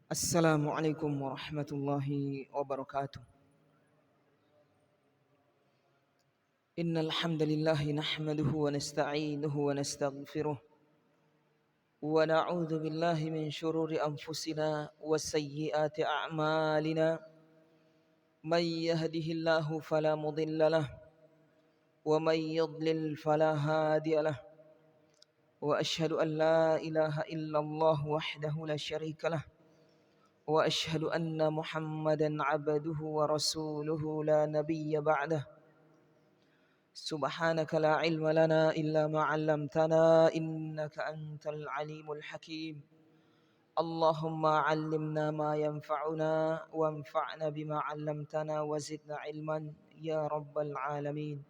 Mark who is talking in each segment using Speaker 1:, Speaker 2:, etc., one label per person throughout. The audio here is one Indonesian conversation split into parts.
Speaker 1: Assalamualaikum warahmatullahi wabarakatuh. Innal hamdalillah nahmaduhu wa nasta'inuhu wa nastaghfiruh wa na'udzu billahi min shururi anfusina wa sayyiati a'malina. May yahdihillahu fala mudhillalah wa may yudlil fala hadiyalah. Wa asyhadu an la ilaha illallah wahdahu la syarikalah wa asyhadu anna Muhammadan 'abduhu wa rasuluhu la nabiyya ba'dah. Subhanaka la ilma lana illa ma 'allamtana innaka antal alimul hakim. Allahumma 'allimna ma yanfa'una wanfa'na bima 'allamtana wa zidna ilman ya rabbal alamin.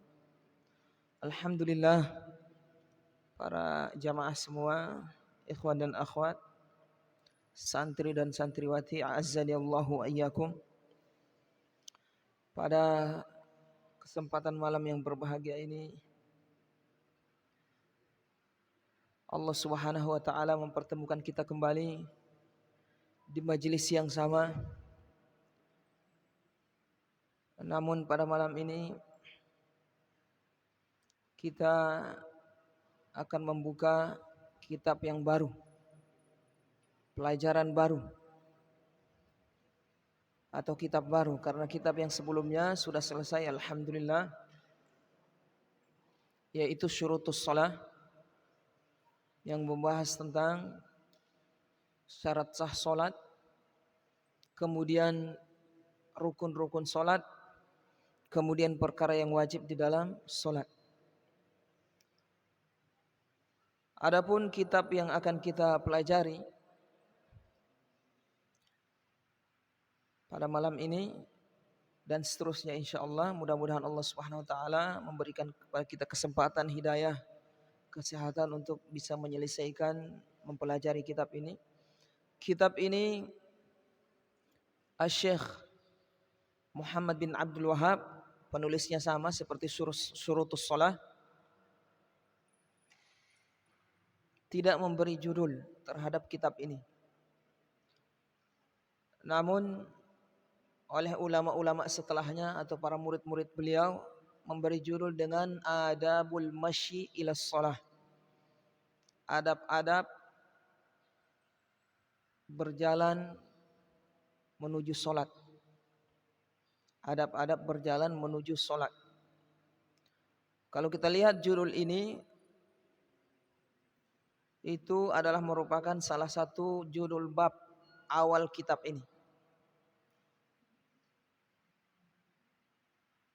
Speaker 1: Alhamdulillah, para jamaah semua, ikhwan dan akhwat, santri dan santriwati, a'azzani Allahu wa iyyakum. Pada kesempatan malam yang berbahagia ini, Allah Subhanahu wa taala mempertemukan kita kembali di majelis yang sama. Namun pada malam ini kita akan membuka kitab yang baru, pelajaran baru atau kitab baru, karena kitab yang sebelumnya sudah selesai alhamdulillah, yaitu Syurutus Shalah, yang membahas tentang syarat sah salat, kemudian rukun-rukun salat, kemudian perkara yang wajib di dalam salat. Adapun kitab yang akan kita pelajari pada malam ini dan seterusnya insyaallah, mudah-mudahan Allah Subhanahu wa taala memberikan kepada kita kesempatan, hidayah, kesehatan untuk bisa menyelesaikan mempelajari kitab ini. Kitab ini Asy-Syaikh Muhammad bin Abdul Wahhab, penulisnya sama seperti Syurutus Shalah, tidak memberi judul terhadap kitab ini. Namun oleh ulama-ulama setelahnya atau para murid-murid beliau memberi judul dengan Adabul Masyi ila Shalah, adab-adab berjalan menuju salat. Adab-adab berjalan menuju salat. Kalau kita lihat judul ini, itu adalah merupakan salah satu judul bab awal kitab ini.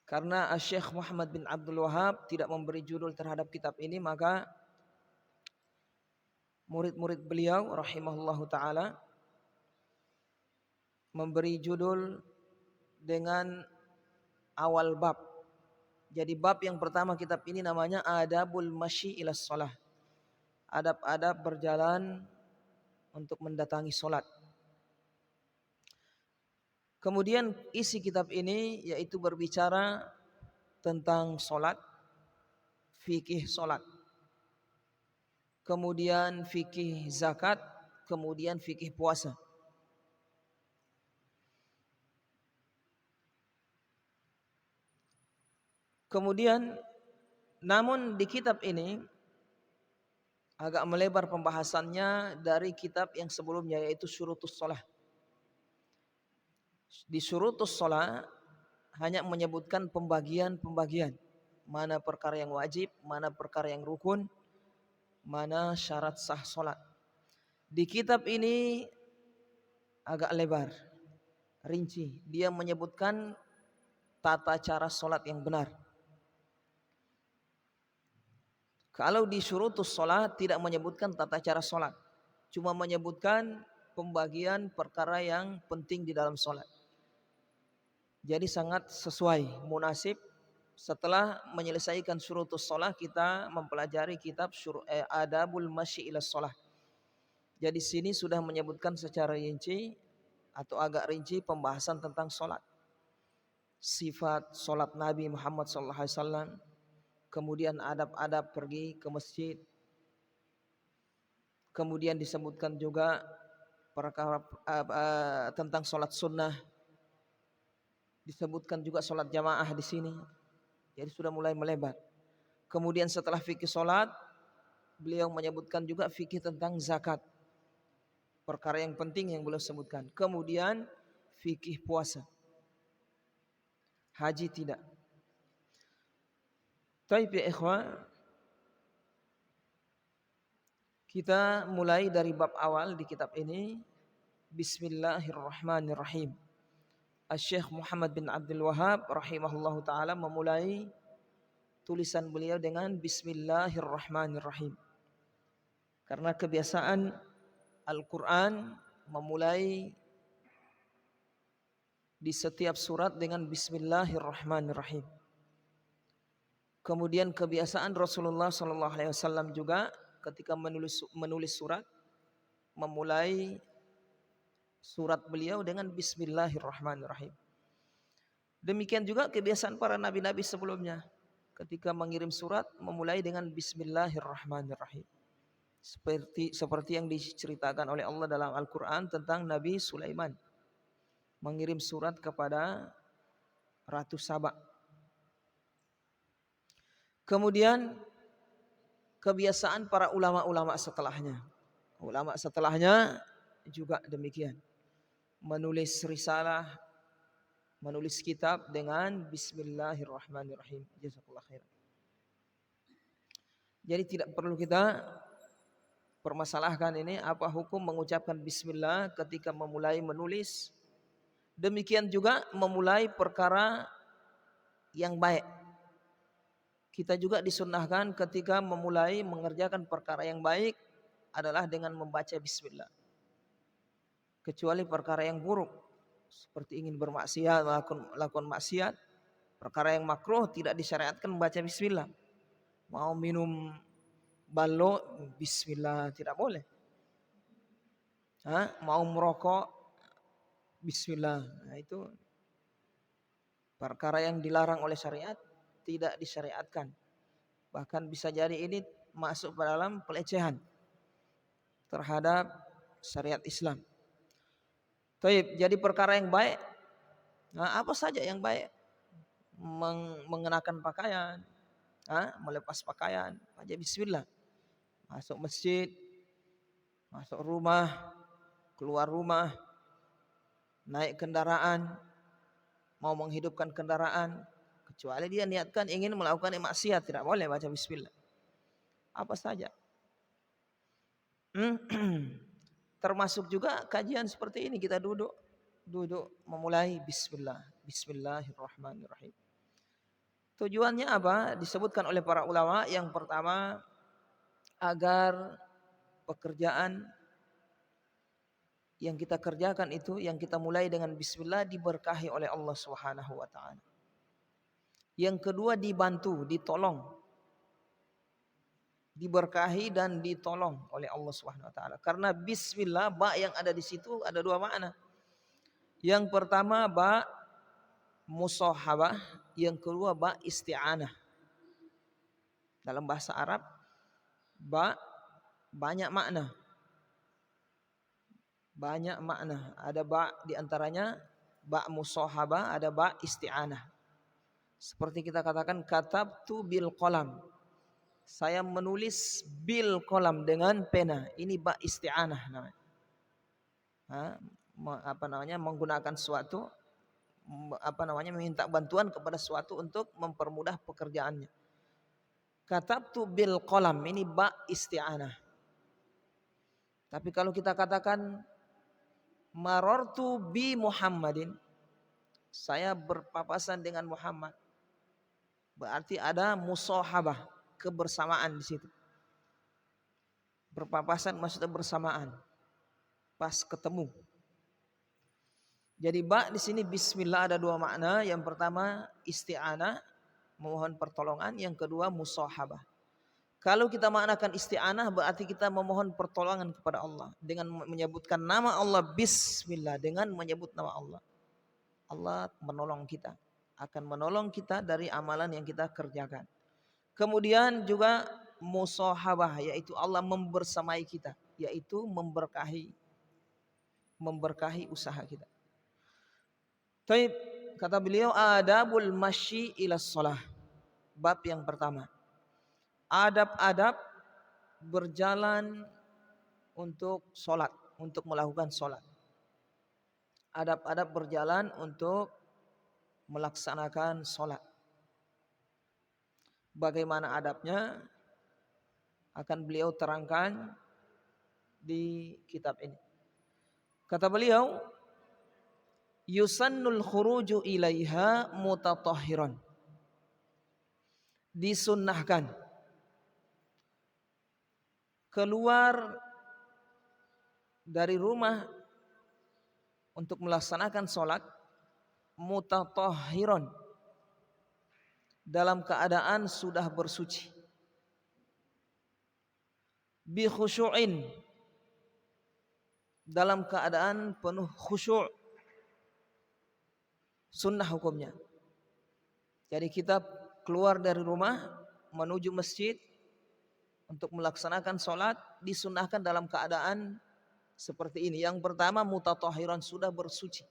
Speaker 1: Karena Asy-Syaikh Muhammad bin Abdul Wahhab tidak memberi judul terhadap kitab ini, maka murid-murid beliau rahimahullahu taala memberi judul dengan awal bab. Jadi bab yang pertama kitab ini namanya Adabul Masyi ila Shalah, adab-adab berjalan untuk mendatangi salat. Kemudian isi kitab ini yaitu berbicara tentang salat, fikih salat, kemudian fikih zakat, kemudian fikih puasa. Kemudian namun di kitab ini agak melebar pembahasannya dari kitab yang sebelumnya, yaitu Syurutus Shalah. Di Syurutus Shalah hanya menyebutkan pembagian-pembagian, mana perkara yang wajib, mana perkara yang rukun, mana syarat sah salat. Di kitab ini agak lebar, rinci. Dia menyebutkan tata cara salat yang benar. Kalau di Syurutus Shalah tidak menyebutkan tata cara salat, cuma menyebutkan pembagian perkara yang penting di dalam salat. Jadi sangat sesuai, munasib. Setelah menyelesaikan Syurutus Shalah, kita mempelajari kitab Adabul Masyi ila Shalah. Jadi sini sudah menyebutkan secara rinci atau agak rinci pembahasan tentang salat, sifat salat Nabi Muhammad SAW, kemudian adab-adab pergi ke masjid. Kemudian disebutkan juga perkara tentang sholat sunnah, disebutkan juga sholat jamaah di sini. Jadi sudah mulai melebar. Kemudian setelah fikih sholat, beliau menyebutkan juga fikih tentang zakat, perkara yang penting yang beliau sebutkan. Kemudian fikih puasa, haji tidak. Taib ya ikhwah, kita mulai dari bab awal di kitab ini. Bismillahirrahmanirrahim. Asy-Syaikh Muhammad bin Abdul Wahhab rahimahullahu taala memulai tulisan beliau dengan Bismillahirrahmanirrahim. Karena kebiasaan Al-Quran memulai di setiap surat dengan Bismillahirrahmanirrahim. Kemudian kebiasaan Rasulullah SAW juga ketika menulis surat, memulai surat beliau dengan Bismillahirrahmanirrahim. Demikian juga kebiasaan para nabi-nabi sebelumnya, ketika mengirim surat memulai dengan Bismillahirrahmanirrahim. Seperti yang diceritakan oleh Allah dalam Al-Quran tentang Nabi Sulaiman mengirim surat kepada Ratu Saba. Kemudian kebiasaan para ulama-ulama setelahnya. Ulama setelahnya juga demikian. Menulis risalah, menulis kitab dengan Bismillahirrahmanirrahim. Jazakallah khairan. Jadi tidak perlu kita permasalahkan ini apa hukum mengucapkan bismillah ketika memulai menulis. Demikian juga memulai perkara yang baik. Kita juga disunnahkan ketika memulai mengerjakan perkara yang baik adalah dengan membaca bismillah. Kecuali perkara yang buruk seperti ingin bermaksiat, melakukan maksiat, perkara yang makruh tidak disyariatkan membaca bismillah. Mau minum balok bismillah tidak boleh. Mau merokok bismillah. Nah, itu perkara yang dilarang oleh syariat, tidak disyariatkan. Bahkan bisa jadi ini masuk ke dalam pelecehan terhadap syariat Islam. Jadi perkara yang baik, apa saja yang baik? Mengenakan pakaian, melepas pakaian, baca bismillah. Masuk masjid, masuk rumah, keluar rumah, naik kendaraan, mau menghidupkan kendaraan, kecuali dia niatkan ingin melakukan maksiat, tidak boleh baca bismillah. Apa saja. Termasuk juga kajian seperti ini, kita duduk memulai bismillah, bismillahirrahmanirrahim. Tujuannya apa? Disebutkan oleh para ulama. Yang pertama, agar pekerjaan yang kita kerjakan itu, yang kita mulai dengan bismillah, diberkahi oleh Allah Subhanahu wa taala. Yang kedua, dibantu, ditolong, diberkahi dan ditolong oleh Allah Subhanahu wa taala. Karena bismillah, ba yang ada di situ ada dua makna. Yang pertama ba musahabah, yang kedua ba isti'anah. Dalam bahasa Arab ba banyak makna. Banyak makna. Ada ba di antaranya ba musahabah, ada ba isti'anah. Seperti kita katakan katabtu bil qalam. Saya menulis bil qalam dengan pena. Ini ba isti'anah namanya. Menggunakan suatu, meminta bantuan kepada suatu untuk mempermudah pekerjaannya. Katabtu bil qalam, ini ba isti'anah. Tapi kalau kita katakan marartu bi Muhammadin, saya berpapasan dengan Muhammad, berarti ada musahabah, kebersamaan di situ. Berpapasan maksudnya bersamaan, pas ketemu. Jadi ba di sini bismillah ada dua makna. Yang pertama isti'anah, memohon pertolongan. Yang kedua musahabah. Kalau kita maknakan isti'anah berarti kita memohon pertolongan kepada Allah dengan menyebutkan nama Allah bismillah, dengan menyebut nama Allah. Allah menolong kita, akan menolong kita dari amalan yang kita kerjakan. Kemudian juga musahabah, yaitu Allah membersamai kita, yaitu memberkahi. memberkahi usaha kita. Taib, kata beliau, adabul masyi ila shalah. Bab yang pertama, adab-adab berjalan untuk sholat, untuk melakukan sholat. Adab-adab berjalan untuk melaksanakan sholat. Bagaimana adabnya akan beliau terangkan di kitab ini. Kata beliau, yusannul khuruju ilaiha mutatahhiran. Disunnahkan keluar dari rumah untuk melaksanakan sholat mutatahhiran, dalam keadaan sudah bersuci, bi khusyu'in, dalam keadaan penuh khusyuk. Sunnah hukumnya. Jadi kita keluar dari rumah menuju masjid untuk melaksanakan sholat, disunnahkan dalam keadaan seperti ini. Yang pertama, mutatahhiran, sudah bersuci.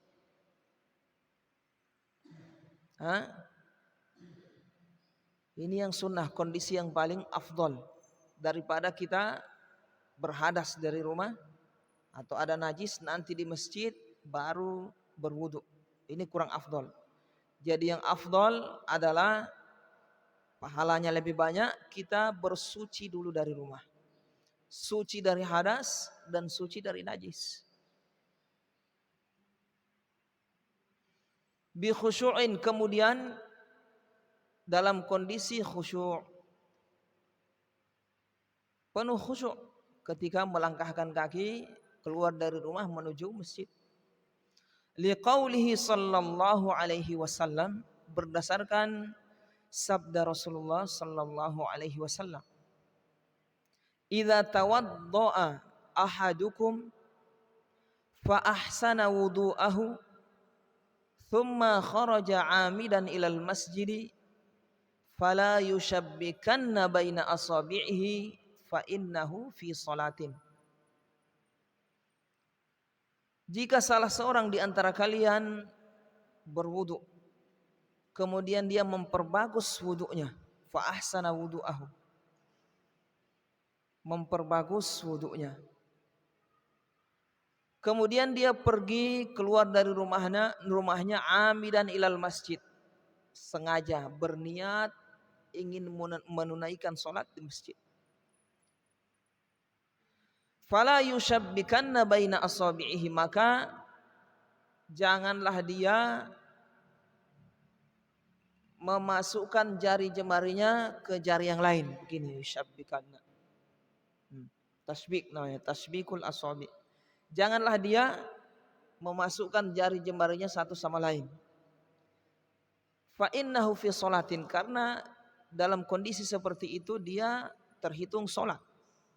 Speaker 1: Ini yang sunnah, kondisi yang paling afdol daripada kita berhadas dari rumah atau ada najis nanti di masjid baru berwudu. Ini kurang afdol. Jadi yang afdol adalah pahalanya lebih banyak kita bersuci dulu dari rumah, suci dari hadas dan suci dari najis. Bi khusyu'in, kemudian dalam kondisi khusyuk, penuh khusyuk ketika melangkahkan kaki keluar dari rumah menuju masjid. Liqaulihi sallallahu alaihi wasallam, berdasarkan sabda Rasulullah sallallahu alaihi wasallam, idza tawaddaa ahadukum fa ahsana wudu'ahu thumma kharaja 'amidan ilal masjidi fala yushabbikanna baina asabi'ihi fa innahu fi salatin. Jika salah seorang di antara kalian berwudu, kemudian dia memperbagus wudunya, fa ahsana wudu'ahu, memperbagus wudunya, kemudian dia pergi keluar dari rumahnya amidan ilal masjid, sengaja berniat ingin menunaikan sholat di masjid, fala yushabbikanna baina asabi'ihi, maka janganlah dia memasukkan jari jemarinya ke jari yang lain. Begini, yushabbikanna, tasbik namanya, tasbikul asabi. Janganlah dia memasukkan jari jemarinya satu sama lain. Fa innahu fi sholatin, karena dalam kondisi seperti itu dia terhitung sholat.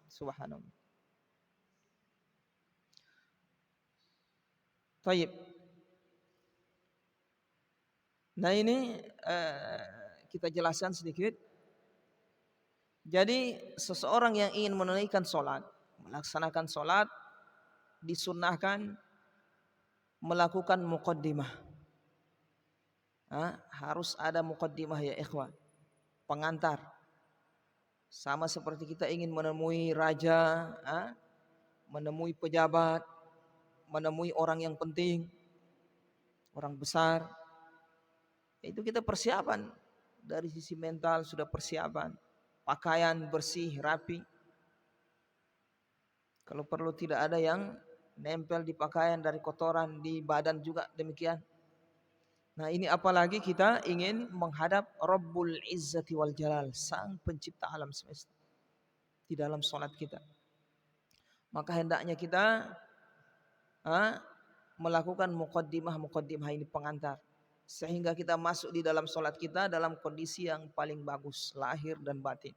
Speaker 1: Subhanallah. Taib. Nah ini kita jelaskan sedikit. Jadi seseorang yang ingin menunaikan sholat, melaksanakan sholat, disunnahkan melakukan muqaddimah. Harus ada muqaddimah ya ikhwan, pengantar. Sama seperti kita ingin menemui raja, menemui pejabat, menemui orang yang penting, orang besar. Itu kita persiapan dari sisi mental, sudah persiapan, pakaian bersih, rapi. Kalau perlu tidak ada yang nempel di pakaian dari kotoran, di badan juga demikian. Nah ini apalagi kita ingin menghadap Rabbul Izzati wal Jalal, sang pencipta alam semesta, di dalam sholat kita. Maka hendaknya kita melakukan muqaddimah ini, pengantar, sehingga kita masuk di dalam sholat kita dalam kondisi yang paling bagus, lahir dan batin.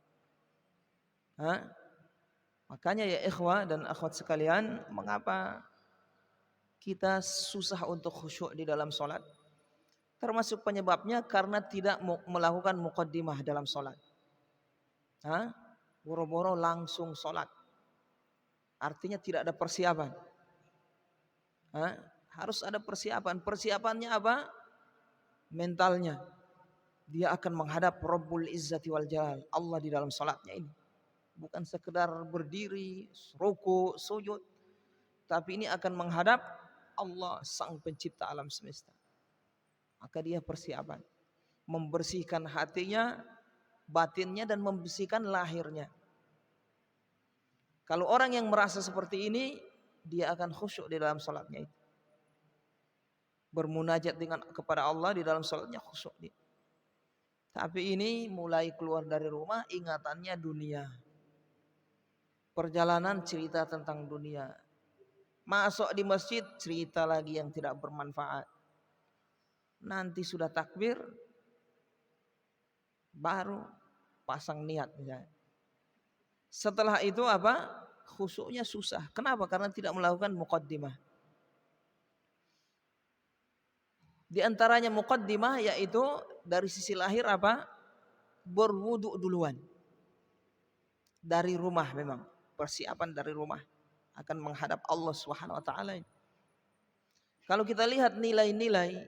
Speaker 1: Makanya ya ikhwah dan akhwat sekalian, mengapa kita susah untuk khusyuk di dalam sholat? Termasuk penyebabnya karena tidak melakukan muqaddimah dalam sholat. Boro-boro langsung sholat, artinya tidak ada persiapan. Hah? Harus ada persiapan. Persiapannya apa? Mentalnya. Dia akan menghadap Rabbul Izzati wal Jalal, Allah di dalam salatnya ini. Bukan sekedar berdiri, ruku, sujud, tapi ini akan menghadap Allah sang pencipta alam semesta. Maka dia persiapan, membersihkan hatinya, batinnya, dan membersihkan lahirnya. Kalau orang yang merasa seperti ini, dia akan khusyuk di dalam salatnya itu. Bermunajat kepada Allah di dalam salatnya khusyuk dia. Tapi ini mulai keluar dari rumah ingatannya dunia. Perjalanan cerita tentang dunia. Masuk di masjid cerita lagi yang tidak bermanfaat. Nanti sudah takbir baru pasang niat misalnya. Setelah itu apa? Khusyuknya susah. Kenapa? Karena tidak melakukan muqaddimah. Di antaranya muqaddimah yaitu dari sisi lahir apa? Berwudu duluan. Dari rumah memang. Persiapan dari rumah akan menghadap Allah Subhanahu wa taala. Kalau kita lihat nilai-nilai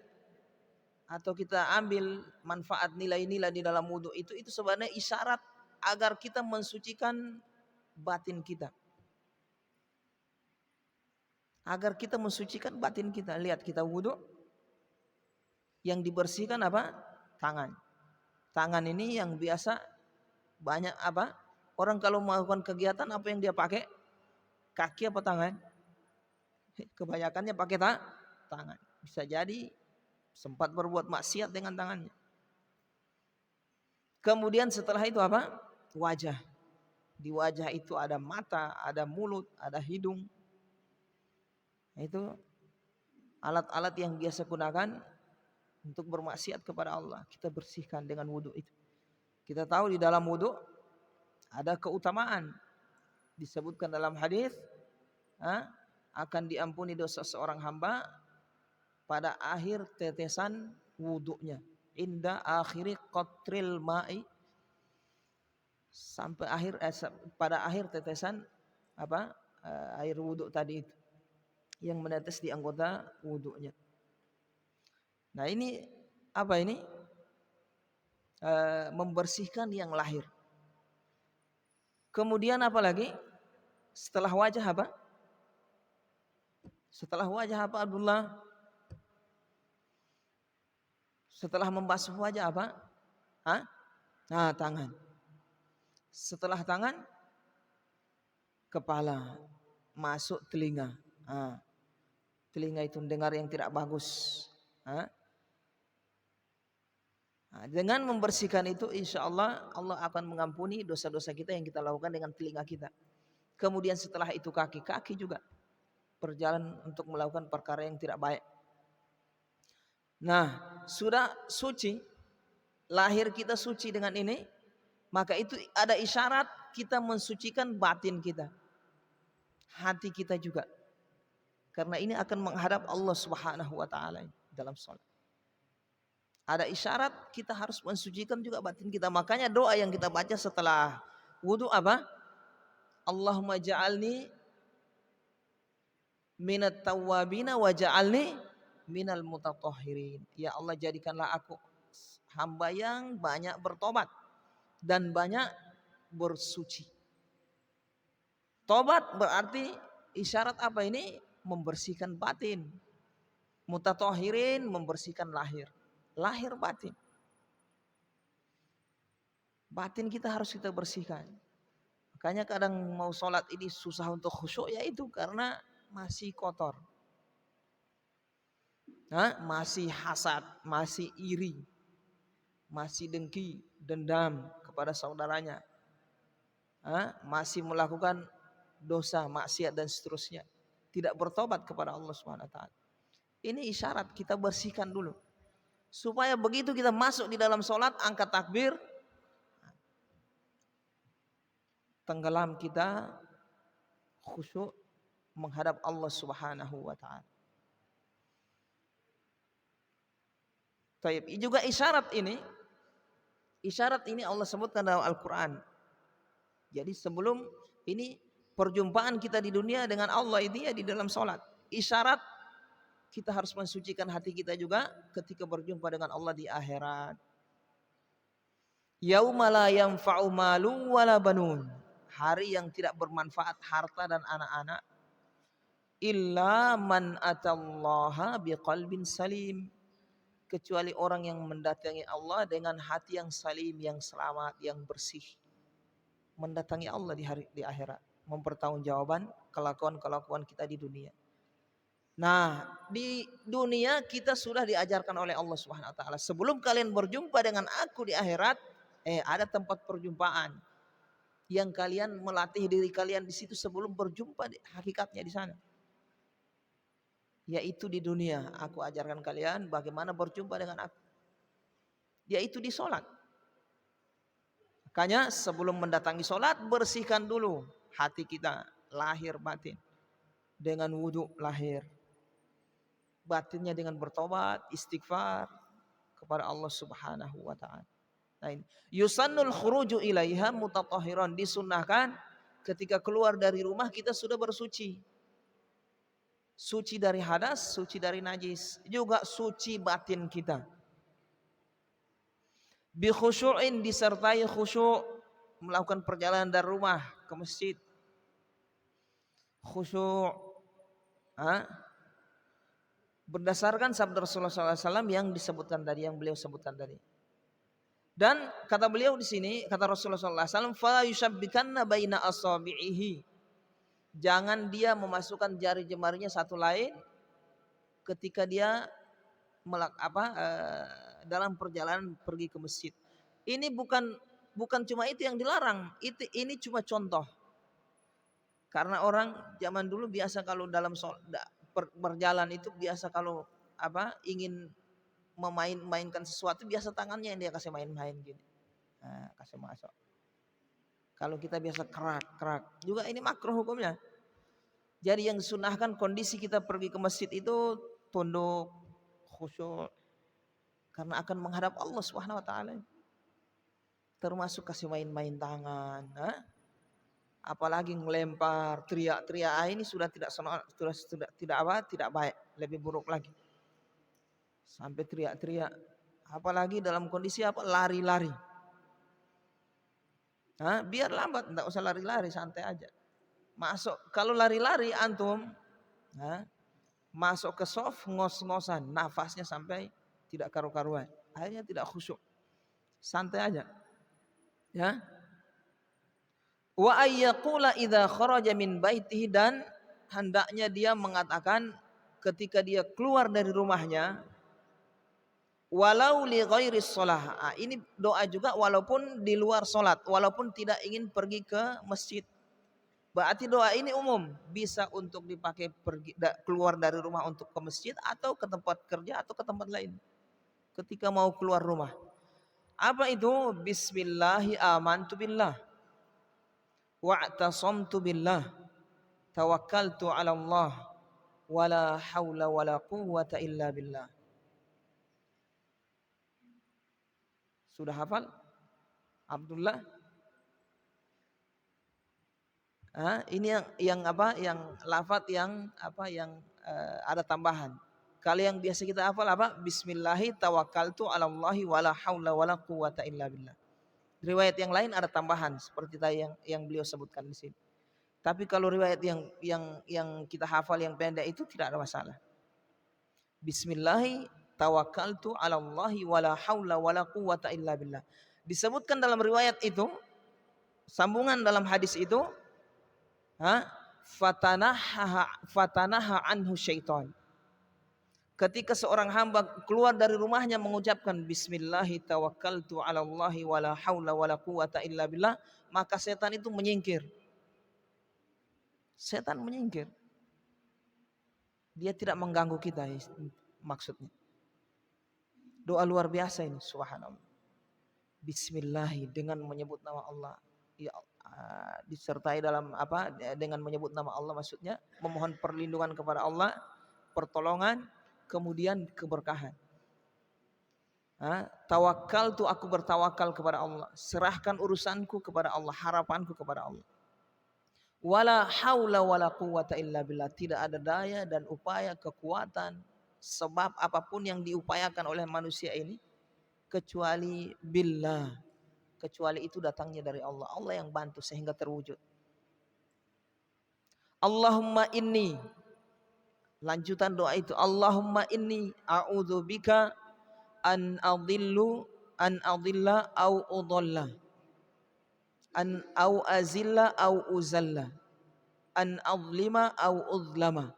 Speaker 1: atau kita ambil manfaat nilai-nilai di dalam wudu itu sebenarnya isyarat agar kita mensucikan batin kita. Agar kita mensucikan batin kita. Lihat kita wudu, yang dibersihkan apa? Tangan. Tangan ini yang biasa banyak apa? Orang kalau melakukan kegiatan apa yang dia pakai? Kaki apa tangan? Kebanyakannya pakai tangan. Bisa jadi sempat berbuat maksiat dengan tangannya. Kemudian setelah itu apa? Wajah. Di wajah itu ada mata, ada mulut, ada hidung. Itu alat-alat yang biasa gunakan untuk bermaksiat kepada Allah. Kita bersihkan dengan wudu itu. Kita tahu di dalam wudu ada keutamaan. Disebutkan dalam hadis akan diampuni dosa seorang hamba pada akhir tetesan wudunya. Inda akhiri qatril ma'i, sampai pada akhir tetesan air wudu tadi itu yang menetes di anggota wudunya. Nah ini apa ini? Membersihkan yang lahir. Kemudian apa lagi? Setelah wajah apa? Setelah wajah apa Abdullah? Setelah membasuh wajah apa? Nah, tangan. Setelah tangan, kepala, masuk telinga. Telinga itu dengar yang tidak bagus. Dengan membersihkan itu insya Allah akan mengampuni dosa-dosa kita yang kita lakukan dengan telinga kita. Kemudian setelah itu kaki juga berjalan untuk melakukan perkara yang tidak baik. Nah sudah suci, lahir kita suci dengan ini, maka itu ada isyarat kita mensucikan batin kita, hati kita juga. Karena ini akan menghadap Allah Subhanahu wa taala dalam salat. Ada isyarat kita harus mensucikan juga batin kita. Makanya doa yang kita baca setelah wudu apa? Allahumma ja'alni minat tawwabina wa ja'alni minal mutatahhirin. Ya Allah, jadikanlah aku hamba yang banyak bertobat dan banyak bersuci. Tobat berarti isyarat apa ini? Membersihkan batin. Mutatahhirin membersihkan lahir. Lahir batin. Batin kita harus kita bersihkan. Makanya kadang mau sholat ini susah untuk khusyuk, yaitu karena masih kotor. Masih hasad, masih iri, masih dengki, dendam kepada saudaranya. Masih melakukan dosa, maksiat dan seterusnya. Tidak bertobat kepada Allah SWT. Ini isyarat kita bersihkan dulu. Supaya begitu kita masuk di dalam sholat, angkat takbir, tenggelam kita khusyuk menghadap Allah Subhanahu wa taala. Taib. Juga isyarat ini Allah sebutkan dalam Al-Quran. Jadi sebelum ini perjumpaan kita di dunia dengan Allah itu ya di dalam sholat. Isyarat kita harus mensucikan hati kita juga ketika berjumpa dengan Allah di akhirat. Yauma la yanfa'u malun wala banun. Hari yang tidak bermanfaat harta dan anak-anak. Illa man atallaha biqalbin salim. Kecuali orang yang mendatangi Allah dengan hati yang salim, yang selamat, yang bersih. Mendatangi Allah di akhirat, mempertanggungjawabkan kelakuan-kelakuan kita di dunia. Nah, di dunia kita sudah diajarkan oleh Allah Subhanahu wa taala, sebelum kalian berjumpa dengan aku di akhirat, ada tempat perjumpaan yang kalian melatih diri kalian di situ sebelum berjumpa hakikatnya di sana. Yaitu di dunia, aku ajarkan kalian bagaimana berjumpa dengan aku. Yaitu di sholat. Makanya sebelum mendatangi sholat, bersihkan dulu hati kita, lahir batin. Dengan wudhu lahir. Batinnya dengan bertobat, istighfar kepada Allah Subhanahu wa ta'ala. Nah, yusannul khuruju ilaiha mutatahhiran, disunnahkan ketika keluar dari rumah kita sudah bersuci. Suci dari hadas, suci dari najis, juga suci batin kita. Bi khusyu'in, disertai khusyuk, melakukan perjalanan dari rumah ke masjid. Khusyuk, berdasarkan sabda Rasulullah SAW yang disebutkan tadi, yang beliau sebutkan tadi. Dan kata beliau di sini, kata Rasulullah SAW, fala yushabbikanna baina asabi'ihi. Jangan dia memasukkan jari jemarinya satu lain ketika dia dalam perjalanan pergi ke masjid. Ini bukan cuma itu yang dilarang, ini cuma contoh. Karena orang zaman dulu biasa kalau dalam berjalan itu biasa kalau ingin mainkan sesuatu, biasa tangannya yang dia kasih main-main gini. Nah, kasih masuk. Kalau kita biasa kerak juga, ini makruh hukumnya. Jadi yang disunahkan kondisi kita pergi ke masjid itu tunduk, khusyuk, karena akan menghadap Allah Subhanahu wa taala. Termasuk kasih main-main tangan, apalagi ngelempar, teriak-teriak, ini sudah tidak baik, lebih buruk lagi. Sampai teriak-teriak, apalagi dalam kondisi lari-lari. Biar lambat, enggak usah lari-lari, santai aja. Masuk, kalau lari-lari antum masuk ke soft, ngos-ngosan, nafasnya sampai tidak karu-karuan, akhirnya tidak khusyuk. Santai aja. Ya. Wa ayyaqula idza kharaja min baitihi, dan hendaknya dia mengatakan ketika dia keluar dari rumahnya, walau li ghairis shalah. Ini doa juga walaupun di luar salat, walaupun tidak ingin pergi ke masjid. Berarti doa ini umum, bisa untuk dipakai keluar dari rumah untuk ke masjid atau ke tempat kerja atau ke tempat lain. Ketika mau keluar rumah. Apa itu? Bismillahi amantu billah. Wa'tasamtu billah. Tawakkaltu ala Allah. Wala hawla wala quwwata illa billah. Sudah hafal? Abdullah? Ini yang lafaz yang ada tambahan. Kalau yang biasa kita hafal Bismillahi tawakkaltu 'alallahi wala haula wala quwwata illa billah. Riwayat yang lain ada tambahan seperti tadi yang beliau sebutkan di sini. Tapi kalau riwayat yang kita hafal yang pendek itu tidak ada masalah. Bismillahi tawakkaltu 'alallahi wala haula wala quwwata illa billah. Disebutkan dalam riwayat itu, sambungan dalam hadis itu, fatanaha anhu syaitan. Ketika seorang hamba keluar dari rumahnya mengucapkan Bismillahi tawakkaltu 'alallahi wala haula wala quwwata illa billah, maka setan itu menyingkir. Setan menyingkir. Dia tidak mengganggu kita, maksudnya. Doa luar biasa ini, subhanallah. Bismillahi, dengan menyebut nama Allah. Ya Allah, disertai dalam dengan menyebut nama Allah, maksudnya memohon perlindungan kepada Allah, pertolongan, kemudian keberkahan. Tawakal tu, aku bertawakal kepada Allah, serahkan urusanku kepada Allah, harapanku kepada Allah. Wala haula wala quwwata illa billah, tidak ada daya dan upaya kekuatan sebab apapun yang diupayakan oleh manusia ini kecuali billah, kecuali itu datangnya dari Allah. Allah yang bantu sehingga terwujud. Allahumma inni, lanjutan doa itu, Allahumma inni a'udzubika an adilla au udalla, an au azilla au uzalla, an azlima au uzlama,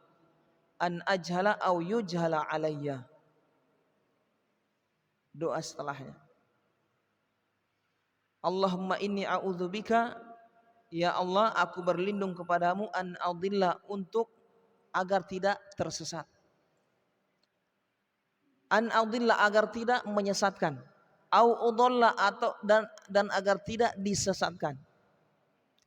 Speaker 1: an ajhala au yujhala alayya. Doa setelahnya, Allahumma inni a'udzubika, ya Allah aku berlindung kepadamu, an adilla, untuk agar tidak tersesat, an adilla, agar tidak menyesatkan, au udalla, atau dan agar tidak disesatkan.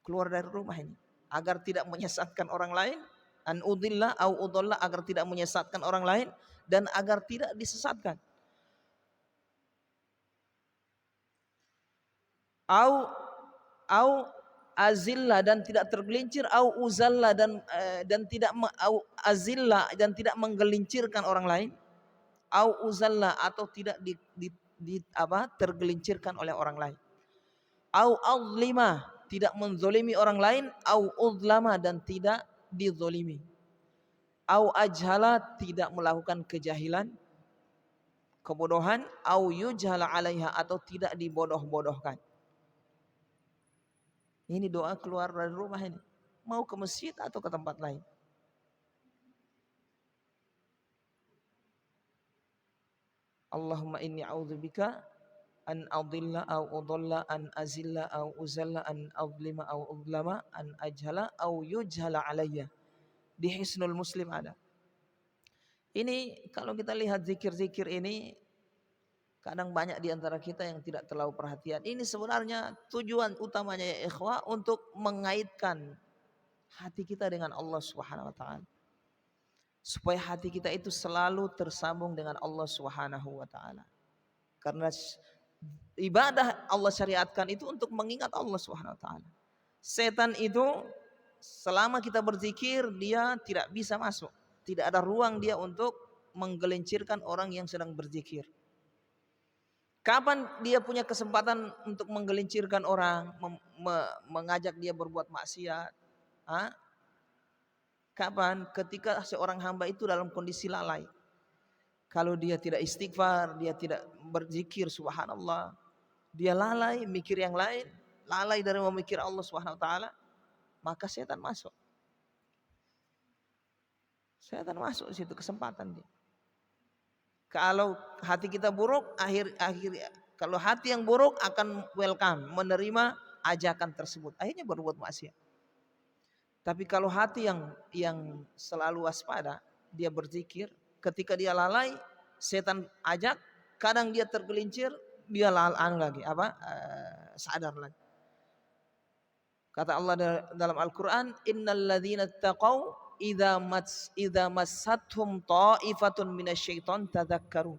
Speaker 1: Keluar dari rumah ini agar tidak menyesatkan orang lain, an udilla au udalla, agar tidak menyesatkan orang lain dan agar tidak disesatkan, au azilla, dan tidak tergelincir, au uzalla, dan tidak au azilla, dan tidak menggelincirkan orang lain, au uzalla, atau tidak tergelincirkan oleh orang lain, au azlima, tidak menzolimi orang lain, au uzlama, dan tidak dizolimi, au ajhala, tidak melakukan kejahilan, kebodohan, au yujhala alaiha, atau tidak dibodoh-bodohkan. Ini doa keluar dari rumah ini, mau ke masjid atau ke tempat lain. Allahumma inni a'udzubika an adilla au udalla, an azilla au uzalla, an azlima au udlama, an ajhala au yujhala alayya. Di Hisnul Muslim ada. Ini kalau kita lihat zikir-zikir ini, kadang banyak di antara kita yang tidak terlalu perhatian. Ini sebenarnya tujuan utamanya ya ikhwah, untuk mengaitkan hati kita dengan Allah Subhanahu wa taala. Supaya hati kita itu selalu tersambung dengan Allah Subhanahu wa taala. Karena ibadah Allah syariatkan itu untuk mengingat Allah Subhanahu wa taala. Setan itu selama kita berzikir dia tidak bisa masuk. Tidak ada ruang dia untuk menggelincirkan orang yang sedang berzikir. Kapan dia punya kesempatan untuk menggelincirkan orang, mengajak dia berbuat maksiat? Kapan? Ketika seorang hamba itu dalam kondisi lalai. Kalau dia tidak istighfar, dia tidak berzikir subhanallah, dia lalai mikir yang lain, lalai dari memikir Allah Subhanahu wa taala, maka setan masuk. Setan masuk di situ, kesempatan dia. Kalau hati kita buruk, kalau hati yang buruk akan welcome, menerima ajakan tersebut, akhirnya berbuat maksiat. Tapi kalau hati yang selalu waspada, dia berzikir, ketika dia lalai, setan ajak, kadang dia tergelincir, dia lalai lagi, sadar lagi. Kata Allah dalam Al-Quran, innal ladzina taqaw idza massathum ta'ifatun minasyaiton tadzakkaru.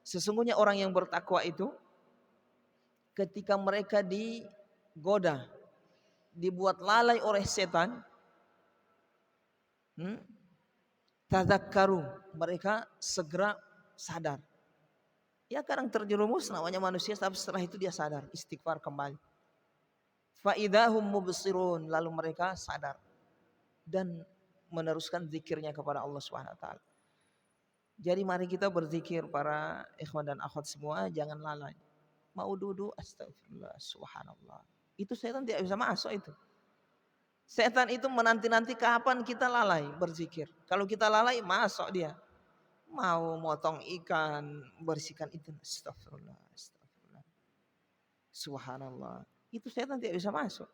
Speaker 1: Sesungguhnya orang yang bertakwa itu ketika mereka digoda, dibuat lalai oleh setan, tadzakkaru, mereka segera sadar. Ya kadang terjerumus, namanya manusia, tapi setelah itu dia sadar, istighfar kembali. Fa idzahum mubsirun, lalu mereka sadar dan meneruskan zikirnya kepada Allah Subhanahu wa taala. Jadi mari kita berzikir para ikhwan dan akhwat semua, jangan lalai. Mau duduk astagfirullah subhanallah, itu setan tidak bisa masuk itu. Setan itu menanti-nanti kapan kita lalai berzikir. Kalau kita lalai, masuk dia. Mau motong ikan, bersihkan itu, astagfirullah, astagfirullah, subhanallah. Itu setan tidak bisa masuk.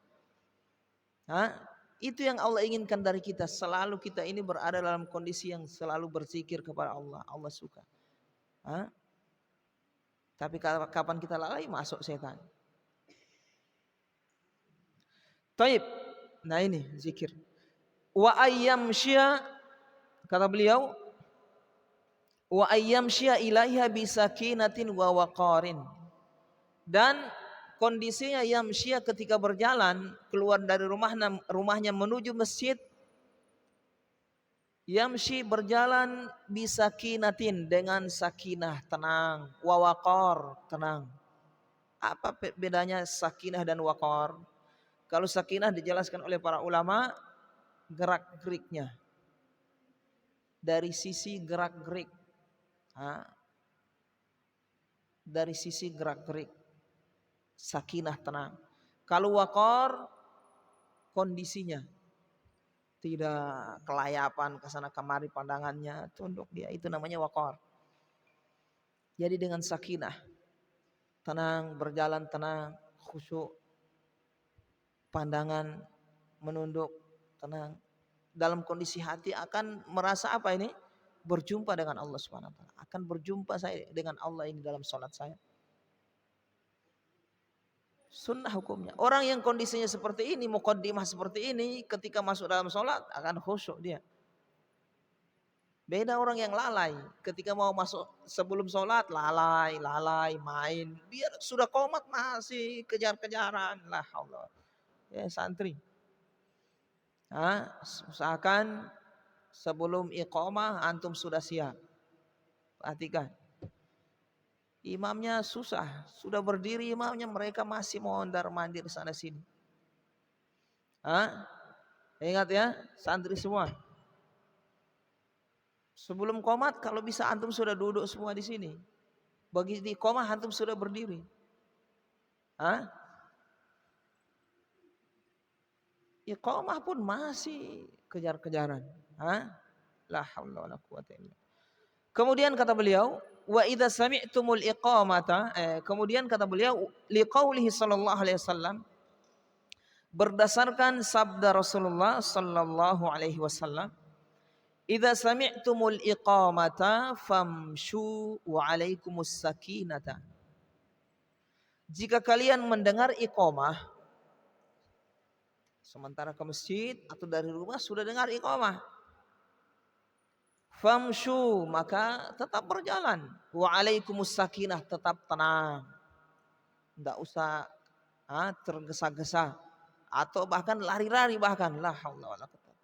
Speaker 1: Itu yang Allah inginkan dari kita. Selalu kita ini berada dalam kondisi yang selalu berzikir kepada Allah. Allah suka. Tapi kapan kita lalai, masuk setan. Taib. Nah ini zikir. Wa ayyamsya, kata beliau, wa ayyamsya ilaiha bisakinatin wa waqarin. Dan kondisinya yamsya ketika berjalan keluar dari rumahnya menuju masjid, Yamshi berjalan bisakinatin dengan sakinah tenang, wawakor tenang. Apa bedanya sakinah dan wakor? Kalau sakinah dijelaskan oleh para ulama gerak-geriknya. Dari sisi gerak-gerik. Dari sisi gerak-gerik. Sakinah tenang. Kalau wakor kondisinya. Tidak kelayapan kesana kemari pandangannya, tunduk dia, itu namanya wakor. Jadi dengan sakinah, tenang, berjalan tenang, khusyuk, pandangan menunduk, tenang. Dalam kondisi hati akan merasa apa ini? Berjumpa dengan Allah Subhanahu wa taala. Akan berjumpa saya dengan Allah ini dalam salat saya. Sunnah hukumnya. Orang yang kondisinya seperti ini, muqaddimah seperti ini, ketika masuk dalam sholat akan khusyuk dia. Beda orang yang lalai, ketika mau masuk sebelum sholat lalai, main. Biar sudah qomat masih kejar-kejaran. Lah Allah. Ya santri. Usahakan sebelum iqamah antum sudah siap. Perhatikan. Imamnya susah, sudah berdiri imamnya, mereka masih mau mondar-mandir sana sini. Ingat ya, santri semua. Sebelum qomat kalau bisa antum sudah duduk semua di sini. Bagi di qomah antum sudah berdiri. Iqamah pun masih kejar-kejaran. La haula wala quwata illa. Kemudian kata beliau, wa idza sami'tumul iqamata, kemudian kata beliau liqaulihi sallallahu alaihi wasallam, berdasarkan sabda Rasulullah sallallahu alaihi wasallam, idza sami'tumul iqamata famshu wa alaikumus sakinata. Jika kalian mendengar iqamah, sementara ke masjid atau dari rumah sudah dengar iqamah, famshu maka tetap berjalan, wa alaikumus sakinah tetap tenang, tidak usah tergesa-gesa atau bahkan lari-lari, bahkan la haula wala quwwata.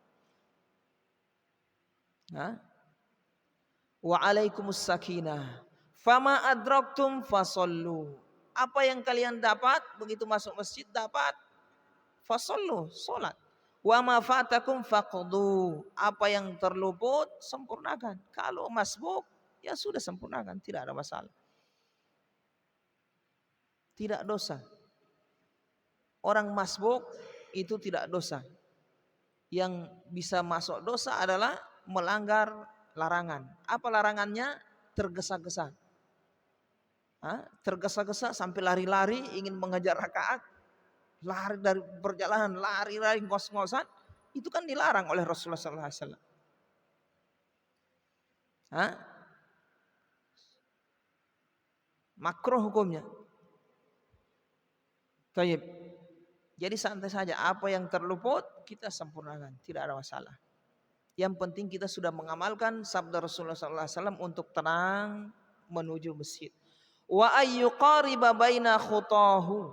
Speaker 1: Wa alaikumus sakinah fama adraktum fasallu. Apa yang kalian dapat begitu masuk masjid, dapat fasallu, salat. Wa ma fatakum faqdu. Apa yang terluput sempurnakan. Kalau masbuk ya sudah sempurnakan, tidak ada masalah. Tidak dosa. Orang masbuk itu tidak dosa. Yang bisa masuk dosa adalah melanggar larangan. Apa larangannya? Tergesa-gesa. Tergesa-gesa sampai lari-lari ingin mengejar rakaat, lari dari perjalanan, lari-lari ngos-ngosan, itu kan dilarang oleh Rasulullah SAW. Makruh hukumnya. Taib. Jadi santai saja, apa yang terluput kita sempurnakan, tidak ada masalah. Yang penting kita sudah mengamalkan sabda Rasulullah SAW untuk tenang menuju masjid. Wa ayyuqariba baina khutahu.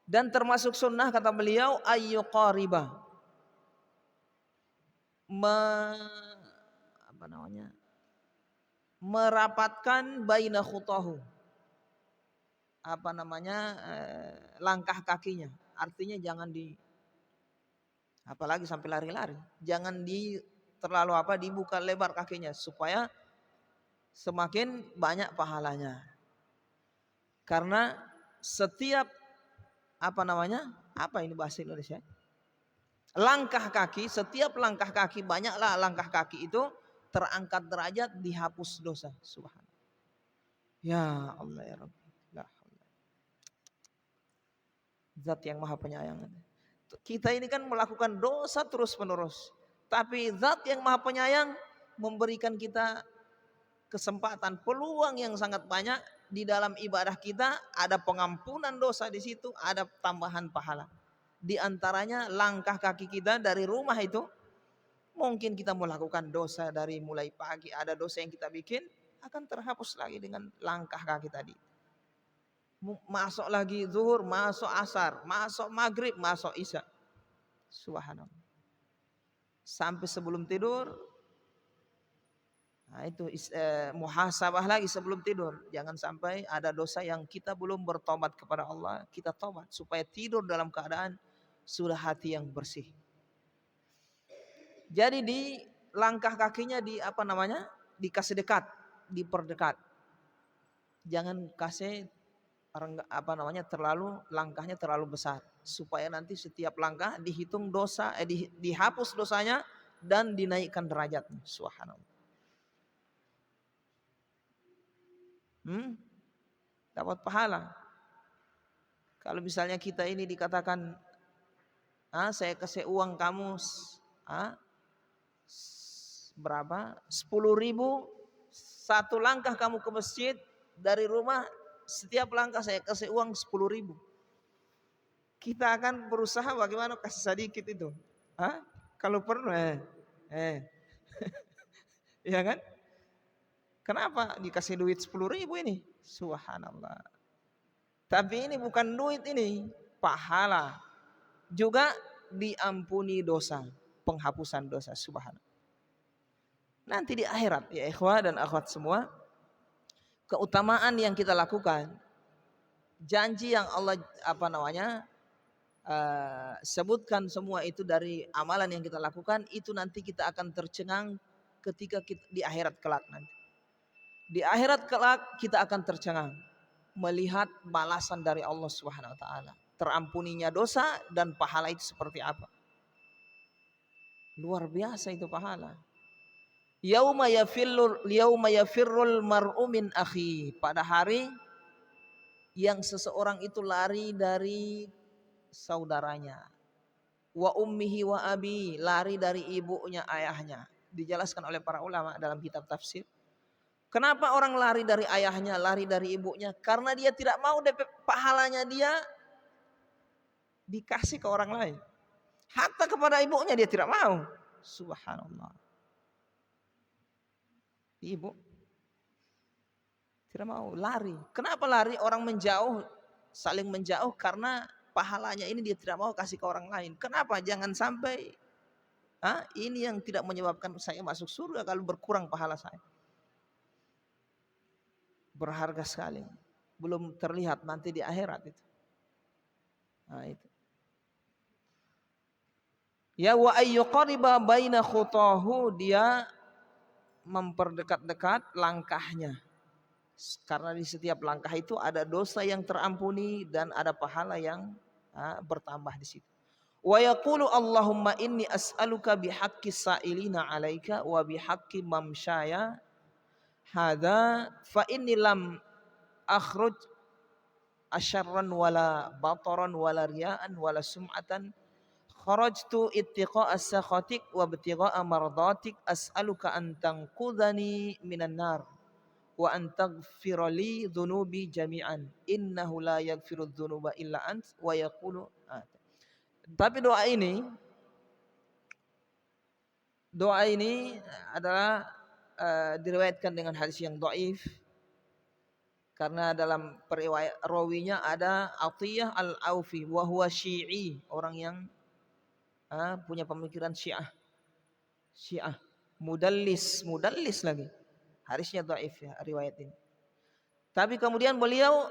Speaker 1: Dan termasuk sunnah kata beliau ayyuqariba, merapatkan baina khutahu, langkah kakinya. Artinya jangan apalagi sampai lari-lari, jangan terlalu dibuka lebar kakinya supaya semakin banyak pahalanya. Karena setiap bahasa Indonesia? Langkah kaki, setiap langkah kaki, banyaklah langkah kaki itu terangkat derajat, dihapus dosa. Subhanallah. Ya Allah ya Rabbi. Zat yang maha penyayang. Kita ini kan melakukan dosa terus menerus. Tapi zat yang maha penyayang memberikan kita kesempatan, peluang yang sangat banyak di dalam ibadah kita. Ada pengampunan dosa di situ, ada tambahan pahala. Di antaranya langkah kaki kita dari rumah itu, mungkin kita melakukan dosa dari mulai pagi, ada dosa yang kita bikin, akan terhapus lagi dengan langkah kaki tadi. Masuk lagi zuhur, masuk asar, masuk maghrib, masuk isya. Subhanallah. sampai sebelum tidur. Nah, itu muhasabah lagi sebelum tidur. Jangan sampai ada dosa yang kita belum bertobat kepada Allah, kita tobat supaya tidur dalam keadaan sudah hati yang bersih. Jadi di langkah kakinya dikasih dekat, diperdekat. Jangan kasih langkahnya terlalu besar supaya nanti setiap langkah dihitung dosa, dihapus dosanya dan dinaikkan derajatnya. Subhanallah. Dapat pahala. Kalau misalnya kita ini dikatakan, saya kasih uang kamu berapa? 10.000, satu langkah kamu ke masjid dari rumah, setiap langkah saya kasih uang 10.000. Kita akan berusaha bagaimana kasih sedikit itu. Kalau perlu, ya kan? Kenapa dikasih duit 10.000 ini? Subhanallah. Tapi ini bukan duit, ini pahala. Juga diampuni dosa, penghapusan dosa. Subhanallah. Nanti di akhirat ya ikhwah dan akhwat semua, keutamaan yang kita lakukan, janji yang Allah sebutkan semua itu dari amalan yang kita lakukan, itu nanti kita akan tercengang ketika di akhirat kelak nanti. Di akhirat kelak kita akan tercengang melihat balasan dari Allah Subhanahu wa taala. Terampuninya dosa dan pahala itu seperti apa. Luar biasa itu pahala. Yauma yafirrul mar'u min akhi. Pada hari yang seseorang itu lari dari saudaranya. Wa ummihi wa abi, lari dari ibunya, ayahnya. Dijelaskan oleh para ulama dalam kitab tafsir. Kenapa orang lari dari ayahnya, lari dari ibunya? Karena dia tidak mau pahalanya dia dikasih ke orang lain. Hatta kepada ibunya dia tidak mau. Subhanallah. Ibu tidak mau, lari. Kenapa lari? Orang menjauh, saling menjauh karena pahalanya ini dia tidak mau kasih ke orang lain. Kenapa? Jangan sampai ini yang tidak menyebabkan saya masuk surga kalau berkurang pahala saya. Berharga sekali. Belum terlihat nanti di akhirat itu. Nah itu. Ya wa ayyuqariba baina khutahu, dia memperdekat-dekat langkahnya. Karena di setiap langkah itu ada dosa yang terampuni dan ada pahala yang bertambah di situ. Wa yaqulu Allahumma inni as'aluka bihaqqi sa'ilina 'alaika wa bihaqqi mamsyaya hadza fa inni lam akhruj asyarran wala bataran wala riya'an wala sum'atan kharajtu ittiqa'a sakhatik wa ibtigha'a mardatik as'aluka an tanqudhani minan nar wa an taghfira li dhunubi jami'an innahu la yaghfiru dhunuba illa ant wa yaqulu. Tapi doa ini adalah diriwayatkan dengan hadis yang dhaif karena dalam periwayat rawinya ada Atiyah al-Aufi wa huwa Syi'i, orang yang punya pemikiran Syiah, mudallis lagi. Hadisnya dhaif ya riwayat ini. Tapi kemudian beliau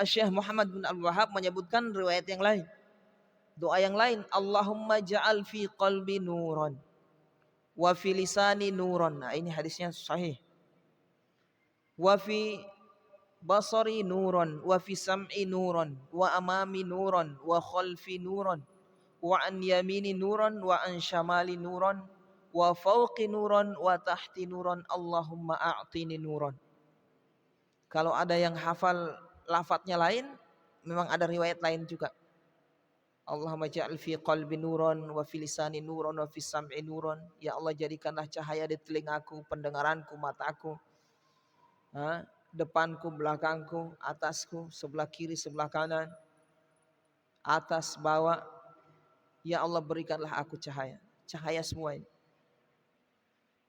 Speaker 1: Syekh Muhammad bin Abdul Wahhab menyebutkan riwayat yang lain. Doa yang lain, Allahumma ja'al fi qalbi nuran wa fi lisani nuran. Nah, ini hadisnya sahih. Wa fi basari nuran wa fi sam'i nuran wa amami nuran wa khalfi nuran wa an yamini nuran wa an shamali nuran wa fawqi nuran wa tahti nuran Allahumma a'tini nuran. Kalau ada yang hafal lafadznya lain, memang ada riwayat lain juga. Allahumma ja'al fi qalbi nuran wa fi lisani nuran wa fi sam'i nuran. Ya Allah, jadikanlah cahaya di telingaku, pendengaranku, mataku, depanku, belakangku, atasku, sebelah kiri, sebelah kanan, atas, bawah. Ya Allah, berikanlah aku cahaya semua ini.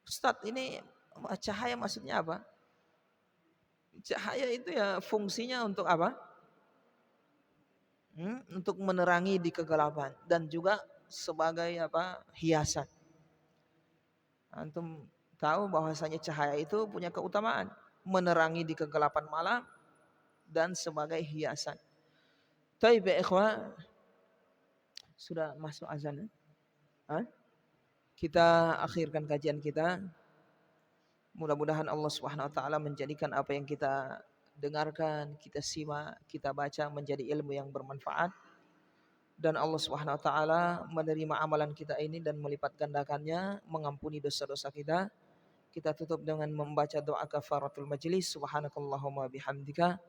Speaker 1: Ustadz, ini cahaya maksudnya apa? Cahaya itu ya fungsinya untuk apa? Untuk menerangi di kegelapan dan juga sebagai hiasan. Antum tahu bahwasanya cahaya itu punya keutamaan, menerangi di kegelapan malam dan sebagai hiasan. Taib ya ikhwah, sudah masuk azan ya? Hah? Kita akhirkan kajian kita. Mudah-mudahan Allah Subhanahu wa taala menjadikan apa yang kita dengarkan, kita simak, kita baca menjadi ilmu yang bermanfaat, dan Allah Subhanahu wa taala menerima amalan kita ini dan melipat gandakannya, mengampuni dosa-dosa kita. Kita tutup dengan membaca doa kafaratul majlis. Subhanakallahumma bihamdika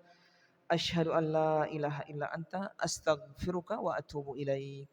Speaker 1: asyhadu an la ilaha illa anta astaghfiruka wa atubu ilaik.